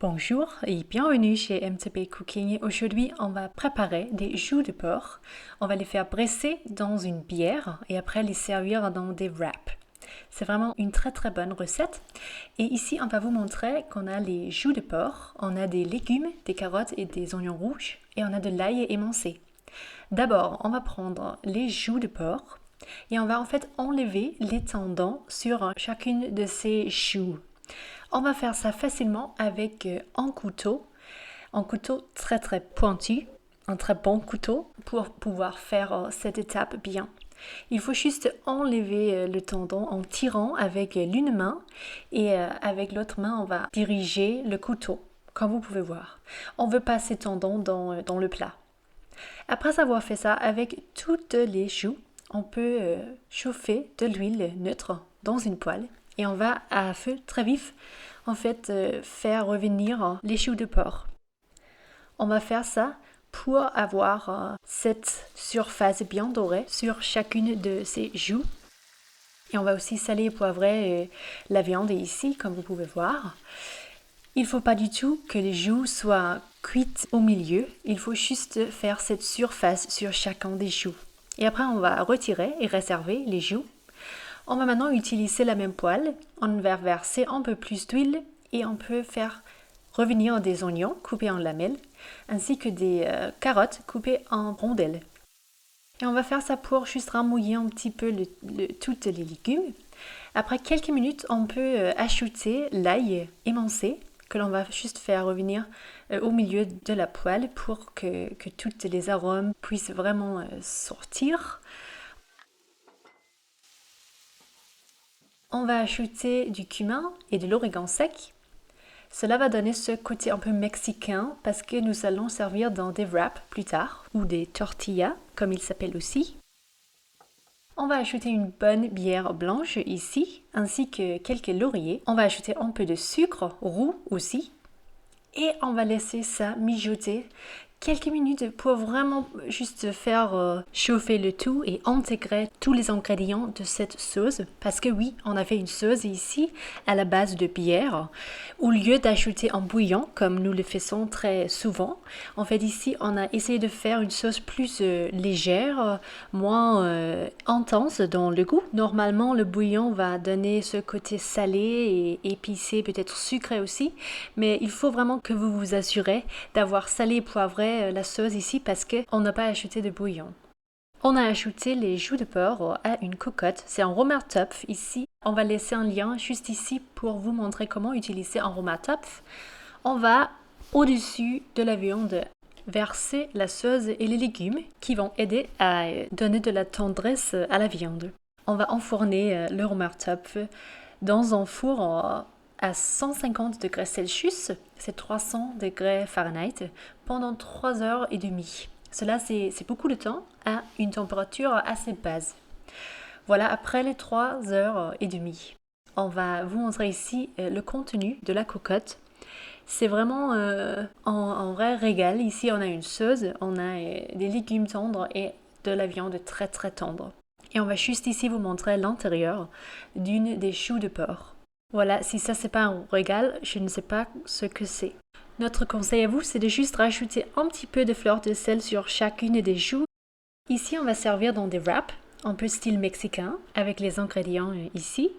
Bonjour et bienvenue chez MTP Cooking. Aujourd'hui, on va préparer des joues de porc. On va les faire presser dans une bière et après les servir dans des wraps. C'est vraiment une très bonne recette. Et ici, on va vous montrer qu'on a les joues de porc, on a des légumes, des carottes et des oignons rouges et on a de l'ail émincé. D'abord, on va prendre les joues de porc et on va en fait enlever les tendons sur chacune de ces joues. On va faire ça facilement avec un couteau très pointu, un très bon couteau pour pouvoir faire cette étape bien. Il faut juste enlever le tendon en tirant avec l'une main et avec l'autre main on va diriger le couteau, comme vous pouvez voir. On veut pas ces tendons dans le plat. Après avoir fait ça avec toutes les joues, on peut chauffer de l'huile neutre dans une poêle. Et on va à feu très vif en fait faire revenir les joues de porc. On va faire ça pour avoir cette surface bien dorée sur chacune de ces joues. Et on va aussi saler et poivrer la viande ici, comme vous pouvez voir. Il ne faut pas du tout que les joues soient cuites au milieu. Il faut juste faire cette surface sur chacun des joues. Et après, on va retirer et réserver les joues. On va maintenant utiliser la même poêle. On va verser un peu plus d'huile et on peut faire revenir des oignons coupés en lamelles ainsi que des carottes coupées en rondelles. Et on va faire ça pour juste ramollir un petit peu toutes les légumes. Après quelques minutes, on peut ajouter l'ail émincé que l'on va juste faire revenir au milieu de la poêle pour que tous les arômes puissent vraiment sortir. On va ajouter du cumin et de l'origan sec. Cela va donner ce côté un peu mexicain parce que nous allons servir dans des wraps plus tard ou des tortillas comme ils s'appellent aussi. On va ajouter une bonne bière blanche ici ainsi que quelques lauriers. On va ajouter un peu de sucre roux aussi et on va laisser ça mijoter quelques minutes pour vraiment juste faire chauffer le tout et intégrer tous les ingrédients de cette sauce. Parce que oui, on a fait une sauce ici à la base de bière. Au lieu d'ajouter un bouillon, comme nous le faisons très souvent, en fait ici, on a essayé de faire une sauce plus légère, moins intense dans le goût. Normalement, le bouillon va donner ce côté salé et épicé, peut-être sucré aussi. Mais il faut vraiment que vous vous assurez d'avoir salé et poivré la sauce ici parce qu'on n'a pas ajouté de bouillon. On a ajouté les joues de porc à une cocotte, c'est un Römertopf ici. On va laisser un lien juste ici pour vous montrer comment utiliser un Römertopf. On va au-dessus de la viande verser la sauce et les légumes qui vont aider à donner de la tendresse à la viande. On va enfourner le Römertopf dans un four à 150 degrés Celsius, c'est 300 degrés Fahrenheit, pendant 3 heures et demie. Cela, c'est beaucoup de temps à une température assez basse. Voilà, après les 3 heures et demie, on va vous montrer ici le contenu de la cocotte. C'est vraiment un vrai régal. Ici, on a une sauce, on a des légumes tendres et de la viande très tendre. Et on va juste ici vous montrer l'intérieur d'une des joues de porc. Voilà, si ça c'est pas un régal, je ne sais pas ce que c'est. Notre conseil à vous, c'est de juste rajouter un petit peu de fleur de sel sur chacune des joues. Ici, on va servir dans des wraps, un peu style mexicain, avec les ingrédients ici.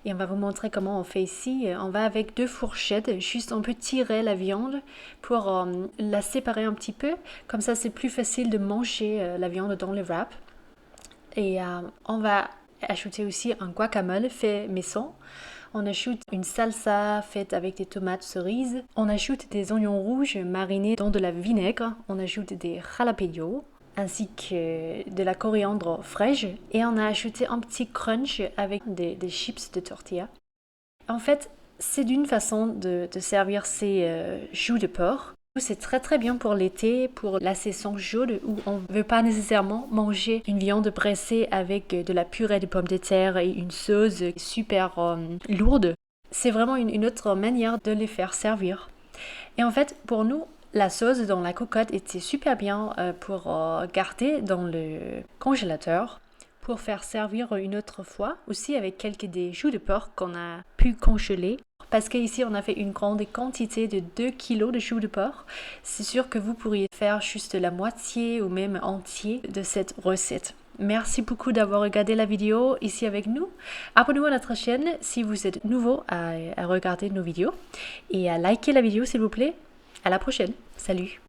Et on va vous montrer comment on fait ici. On va avec 2 fourchettes, juste on peut tirer la viande pour la séparer un petit peu. Comme ça, c'est plus facile de manger la viande dans le wrap. Et on va ajouter aussi un guacamole fait maison. On ajoute une salsa faite avec des tomates cerises. On ajoute des oignons rouges marinés dans de la vinaigre. On ajoute des jalapenos ainsi que de la coriandre fraîche. Et on a ajouté un petit crunch avec des chips de tortilla. En fait, c'est d'une façon de servir ces joues de porc. C'est très bien pour l'été, pour la saison chaude où on ne veut pas nécessairement manger une viande pressée avec de la purée de pommes de terre et une sauce super lourde. C'est vraiment une autre manière de les faire servir. Et en fait, pour nous, la sauce dans la cocotte était super bien pour garder dans le congélateur pour faire servir une autre fois, aussi avec quelques des joues de porc qu'on a pu congeler. Parce qu'ici, on a fait une grande quantité de 2 kilos de joues de porc. C'est sûr que vous pourriez faire juste la moitié ou même entier de cette recette. Merci beaucoup d'avoir regardé la vidéo ici avec nous. Abonnez-vous à notre chaîne si vous êtes nouveau à regarder nos vidéos. Et à liker la vidéo s'il vous plaît. À la prochaine. Salut!